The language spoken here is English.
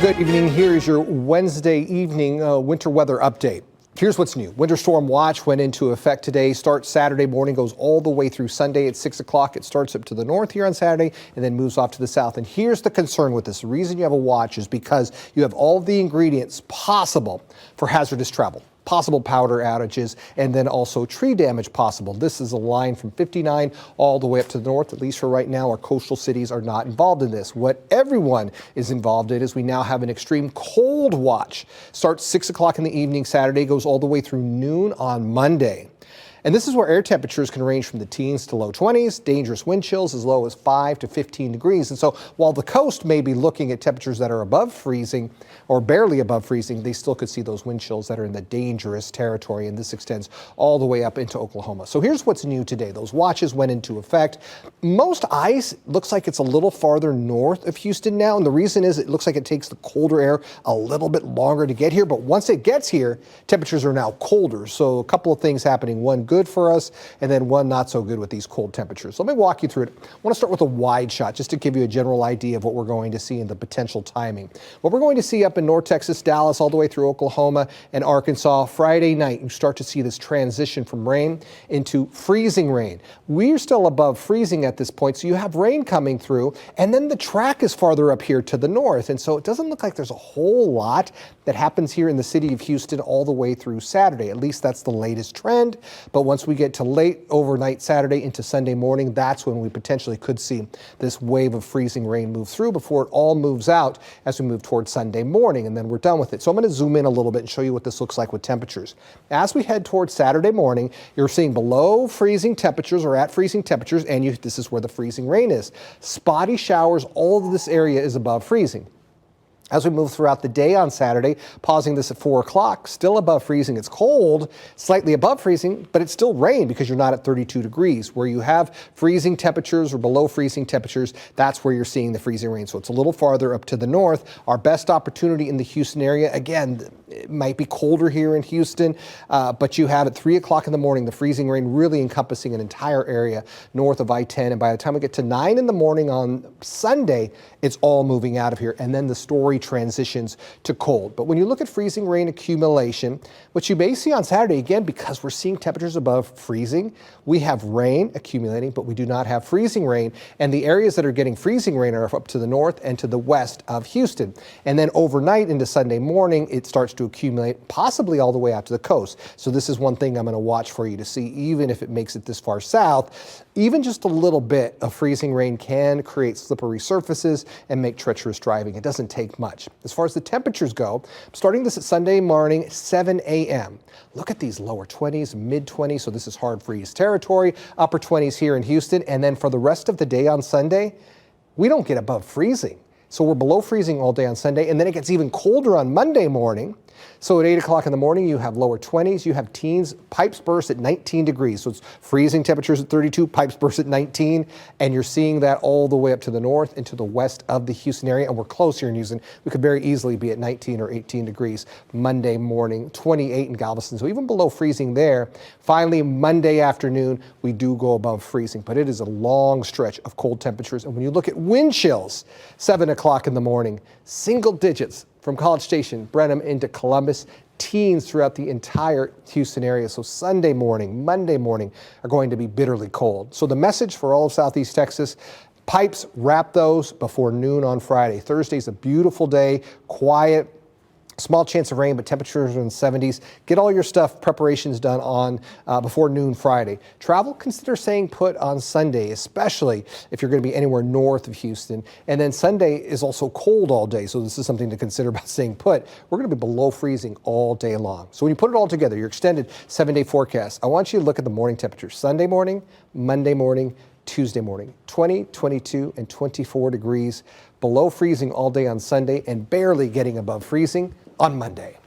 Good evening. Here's your Wednesday evening winter weather update. Here's what's new. Winter storm watch went into effect today. Starts Saturday morning, goes all the way through Sunday at 6 o'clock. It starts up to the north here on Saturday and then moves off to the south. And here's the concern with this. The reason you have a watch is because you have all the ingredients possible for hazardous travel. Possible powder outages, and then also tree damage possible. This is a line from 59 all the way up to the north. At least for right now, our coastal cities are not involved in this. What everyone is involved in is we now have an extreme cold watch. Starts 6 o'clock in the evening Saturday, goes all the way through noon on Monday. And this is where air temperatures can range from the teens to low 20s, dangerous wind chills as low as 5 to 15 degrees. And so while the coast may be looking at temperatures that are above freezing or barely above freezing, they still could see those wind chills that are in the dangerous territory. And this extends all the way up into Oklahoma. So here's what's new today. Those watches went into effect. Most ice looks like it's a little farther north of Houston now. And the reason is it looks like it takes the colder air a little bit longer to get here. But once it gets here, temperatures are now colder. So a couple of things happening. One, good for us, and then one not so good with these cold temperatures. So let me walk you through it. I want to start with a wide shot just to give you a general idea of what we're going to see in the potential timing. What we're going to see up in North Texas, Dallas, all the way through Oklahoma and Arkansas, Friday night, you start to see this transition from rain into freezing rain. We're still above freezing at this point, so you have rain coming through, and then the track is farther up here to the north, and so it doesn't look like there's a whole lot that happens here in the city of Houston all the way through Saturday. At least that's the latest trend, but once we get to late overnight Saturday into Sunday morning, that's when we potentially could see this wave of freezing rain move through before it all moves out as we move towards Sunday morning, and then we're done with it. So I'm going to zoom in a little bit and show you what this looks like with temperatures. As we head towards Saturday morning, you're seeing below freezing temperatures or at freezing temperatures, and this is where the freezing rain is. Spotty showers, all of this area is above freezing. As we move throughout the day on Saturday, pausing this at 4 o'clock, still above freezing. It's cold, slightly above freezing, but it's still rain because you're not at 32 degrees. Where you have freezing temperatures or below freezing temperatures, that's where you're seeing the freezing rain. So it's a little farther up to the north. Our best opportunity in the Houston area, again, it might be colder here in Houston, but you have at 3 o'clock in the morning, the freezing rain really encompassing an entire area north of I-10. And by the time we get to 9 in the morning on Sunday, it's all moving out of here. And then the story transitions to cold. But when you look at freezing rain accumulation, what you may see on Saturday, again, because we're seeing temperatures above freezing, we have rain accumulating, but we do not have freezing rain. And the areas that are getting freezing rain are up to the north and to the west of Houston. And then overnight into Sunday morning, it starts to accumulate, possibly all the way out to the coast. So this is one thing I'm going to watch for you to see, even if it makes it this far south. Even just a little bit of freezing rain can create slippery surfaces and make treacherous driving. It doesn't take much. As far as the temperatures go, starting this at Sunday morning, 7 a.m. Look at these lower 20s, mid 20s. So this is hard freeze territory, upper 20s here in Houston. And then for the rest of the day on Sunday, we don't get above freezing. So we're below freezing all day on Sunday, and then it gets even colder on Monday morning. So at 8 o'clock in the morning, you have lower 20s, you have teens, pipes burst at 19 degrees. So it's freezing temperatures at 32, pipes burst at 19, and you're seeing that all the way up to the north and to the west of the Houston area. And we're close here in Houston. We could very easily be at 19 or 18 degrees Monday morning, 28 in Galveston. So even below freezing there. Finally, Monday afternoon, we do go above freezing, but it is a long stretch of cold temperatures. And when you look at wind chills, 7 o'clock in the morning, single digits from College Station, Brenham into Columbus, teens throughout the entire Houston area. So Sunday morning, Monday morning are going to be bitterly cold. So the message for all of Southeast Texas, pipes, wrap those before noon on Friday. Thursday's a beautiful day, quiet. Small chance of rain, but temperatures are in the 70s. Get all your preparations done on before noon Friday. Travel, consider staying put on Sunday, especially if you're going to be anywhere north of Houston. And then Sunday is also cold all day, so this is something to consider about staying put. We're going to be below freezing all day long. So when you put it all together, your extended 7-day forecast, I want you to look at the morning temperatures. Sunday morning, Monday morning, Tuesday morning, 20, 22, and 24 degrees. Below freezing all day on Sunday and barely getting above freezing on Monday.